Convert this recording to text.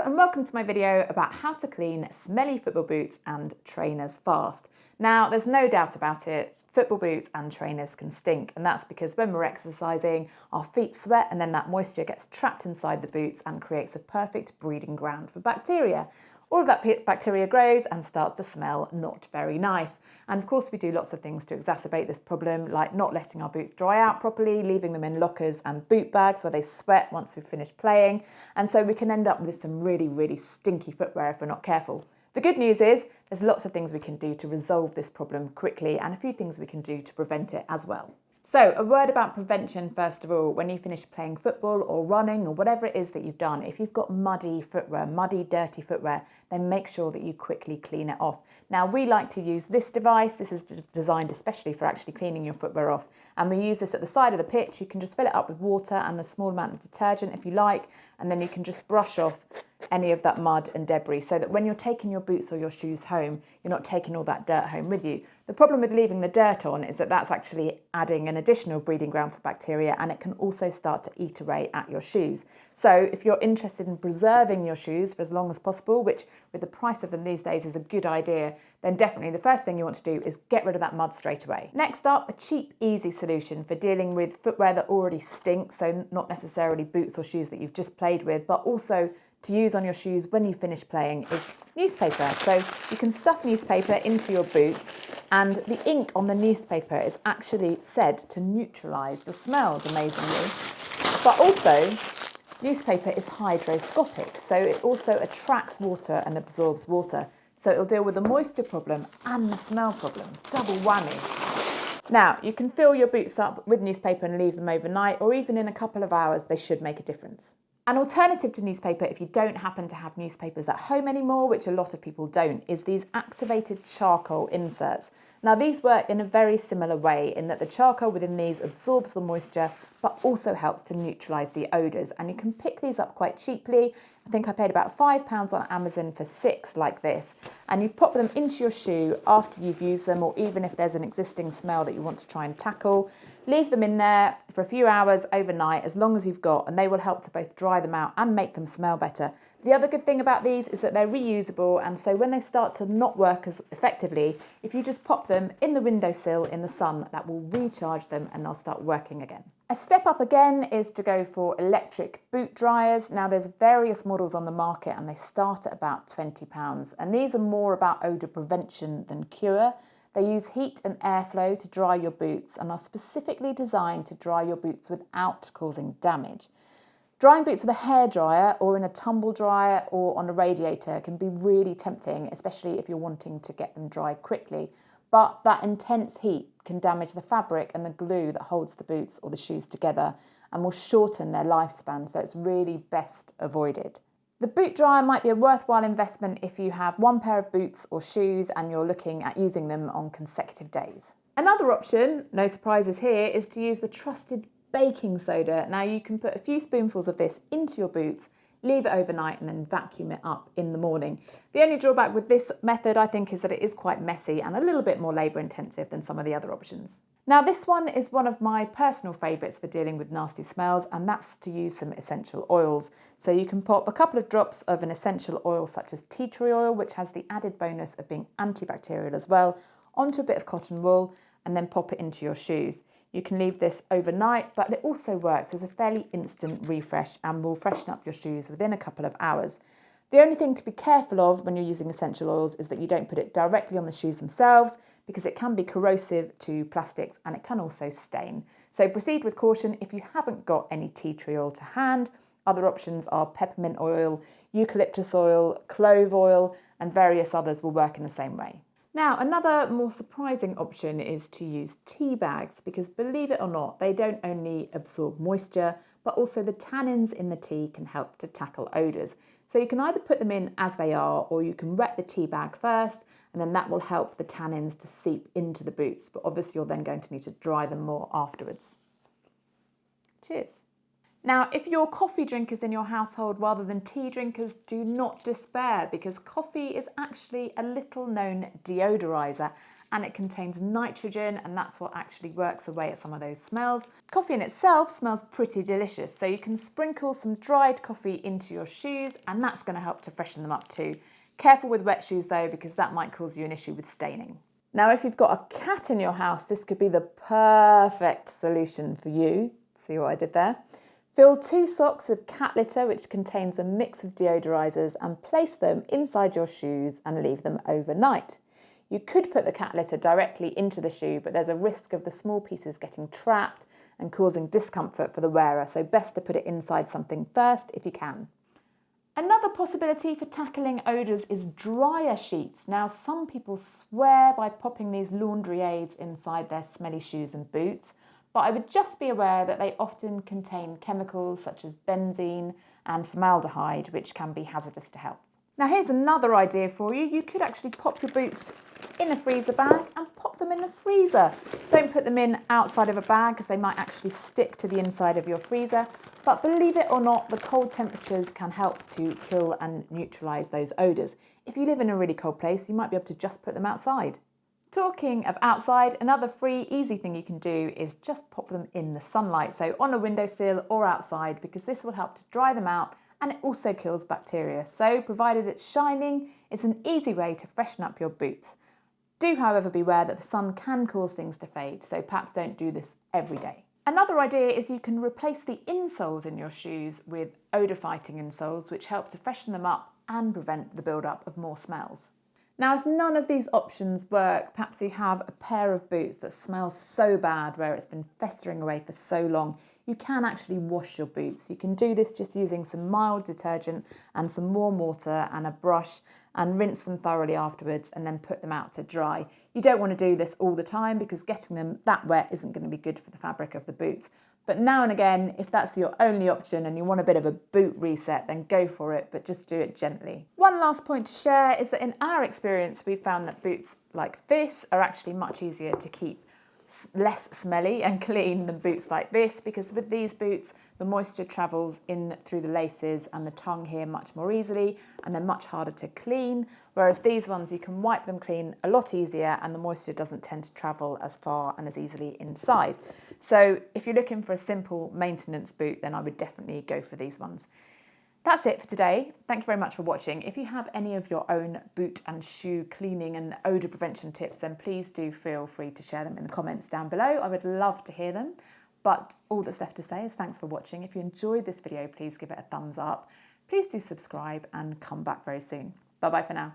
Hello and welcome to my video about how to clean smelly football boots and trainers fast. Now, there's no doubt about it, football boots and trainers can stink, and that's because when we're exercising, our feet sweat and then that moisture gets trapped inside the boots and creates a perfect breeding ground for bacteria. All of that bacteria grows and starts to smell not very nice. And of course we do lots of things to exacerbate this problem, like not letting our boots dry out properly, leaving them in lockers and boot bags where they sweat once we've finished playing. And so we can end up with some really, really stinky footwear if we're not careful. The good news is there's lots of things we can do to resolve this problem quickly and a few things we can do to prevent it as well. So a word about prevention first of all. When you finish playing football or running or whatever it is that you've done, if you've got muddy footwear, muddy, dirty footwear, then make sure that you quickly clean it off. Now we like to use this device. This is designed especially for actually cleaning your footwear off. And we use this at the side of the pitch. You can just fill it up with water and a small amount of detergent if you like, and then you can just brush off any of that mud and debris so that when you're taking your boots or your shoes home, you're not taking all that dirt home with you. The problem with leaving the dirt on is that that's actually adding an additional breeding ground for bacteria, and it can also start to eat away at your shoes. So if you're interested in preserving your shoes for as long as possible, which with the price of them these days is a good idea, then definitely the first thing you want to do is get rid of that mud straight away. Next up, a cheap, easy solution for dealing with footwear that already stinks, so not necessarily boots or shoes that you've just played with, but also to use on your shoes when you finish playing is newspaper. So you can stuff newspaper into your boots, and the ink on the newspaper is actually said to neutralise the smells, amazingly. But also, newspaper is hydroscopic, so it also attracts water and absorbs water. So it'll deal with the moisture problem and the smell problem. Double whammy. Now, you can fill your boots up with newspaper and leave them overnight, or even in a couple of hours, they should make a difference. An alternative to newspaper, if you don't happen to have newspapers at home anymore, which a lot of people don't, is these activated charcoal inserts. Now these work in a very similar way in that the charcoal within these absorbs the moisture but also helps to neutralise the odours, and you can pick these up quite cheaply. I think I paid about £5 on Amazon for 6 like this, and you pop them into your shoe after you've used them, or even if there's an existing smell that you want to try and tackle. Leave them in there for a few hours overnight, as long as you've got, and they will help to both dry them out and make them smell better. The other good thing about these is that they're reusable, and so when they start to not work as effectively, if you just pop them in the windowsill in the sun, that will recharge them and they'll start working again. A step up again is to go for electric boot dryers. Now there's various models on the market and they start at about £20, and these are more about odour prevention than cure. They use heat and airflow to dry your boots and are specifically designed to dry your boots without causing damage. Drying boots with a hairdryer or in a tumble dryer or on a radiator can be really tempting, especially if you're wanting to get them dry quickly. But that intense heat can damage the fabric and the glue that holds the boots or the shoes together and will shorten their lifespan, so it's really best avoided. The boot dryer might be a worthwhile investment if you have one pair of boots or shoes and you're looking at using them on consecutive days. Another option, no surprises here, is to use the trusted baking soda. Now you can put a few spoonfuls of this into your boots, leave it overnight and then vacuum it up in the morning. The only drawback with this method, I think, is that it is quite messy and a little bit more labour intensive than some of the other options. Now this one is one of my personal favourites for dealing with nasty smells, and that's to use some essential oils. So you can pop a couple of drops of an essential oil such as tea tree oil, which has the added bonus of being antibacterial as well, onto a bit of cotton wool and then pop it into your shoes. You can leave this overnight, but it also works as a fairly instant refresh and will freshen up your shoes within a couple of hours. The only thing to be careful of when you're using essential oils is that you don't put it directly on the shoes themselves, because it can be corrosive to plastics and it can also stain. So proceed with caution if you haven't got any tea tree oil to hand. Other options are peppermint oil, eucalyptus oil, clove oil, and various others will work in the same way. Now, another more surprising option is to use tea bags, because believe it or not, they don't only absorb moisture, but also the tannins in the tea can help to tackle odours. So you can either put them in as they are, or you can wet the tea bag first, and then that will help the tannins to seep into the boots. But obviously you're then going to need to dry them more afterwards. Cheers. Now, if you're coffee drinkers in your household rather than tea drinkers, do not despair, because coffee is actually a little known deodoriser and it contains nitrogen, and that's what actually works away at some of those smells. Coffee in itself smells pretty delicious, so you can sprinkle some dried coffee into your shoes and that's going to help to freshen them up too. Careful with wet shoes though, because that might cause you an issue with staining. Now, if you've got a cat in your house, this could be the perfect solution for you. See what I did there? Fill 2 socks with cat litter, which contains a mix of deodorizers, and place them inside your shoes and leave them overnight. You could put the cat litter directly into the shoe, but there's a risk of the small pieces getting trapped and causing discomfort for the wearer, so best to put it inside something first if you can. Another possibility for tackling odours is dryer sheets. Now, some people swear by popping these laundry aids inside their smelly shoes and boots, but I would just be aware that they often contain chemicals such as benzene and formaldehyde, which can be hazardous to health. Now, here's another idea for you. You could actually pop your boots in a freezer bag and pop them in the freezer. Don't put them in outside of a bag because they might actually stick to the inside of your freezer. But believe it or not, the cold temperatures can help to kill and neutralise those odours. If you live in a really cold place, you might be able to just put them outside. Talking of outside, another free, easy thing you can do is just pop them in the sunlight. So on a windowsill or outside, because this will help to dry them out and it also kills bacteria. So provided it's shining, it's an easy way to freshen up your boots. Do, however, beware that the sun can cause things to fade, so perhaps don't do this every day. Another idea is you can replace the insoles in your shoes with odour-fighting insoles, which help to freshen them up and prevent the build-up of more smells. Now, if none of these options work, perhaps you have a pair of boots that smell so bad where it's been festering away for so long, you can actually wash your boots. You can do this just using some mild detergent and some warm water and a brush and rinse them thoroughly afterwards and then put them out to dry. You don't want to do this all the time because getting them that wet isn't going to be good for the fabric of the boots. But now and again, if that's your only option and you want a bit of a boot reset, then go for it, but just do it gently. One last point to share is that in our experience, we've found that boots like this are actually much easier to keep less smelly and clean than boots like this, because with these boots the moisture travels in through the laces and the tongue here much more easily and they're much harder to clean, whereas these ones you can wipe them clean a lot easier and the moisture doesn't tend to travel as far and as easily inside. So if you're looking for a simple maintenance boot, then I would definitely go for these ones. That's it for today. Thank you very much for watching. If you have any of your own boot and shoe cleaning and odour prevention tips, then please do feel free to share them in the comments down below. I would love to hear them. But all that's left to say is thanks for watching. If you enjoyed this video, please give it a thumbs up. Please do subscribe and come back very soon. Bye-bye for now.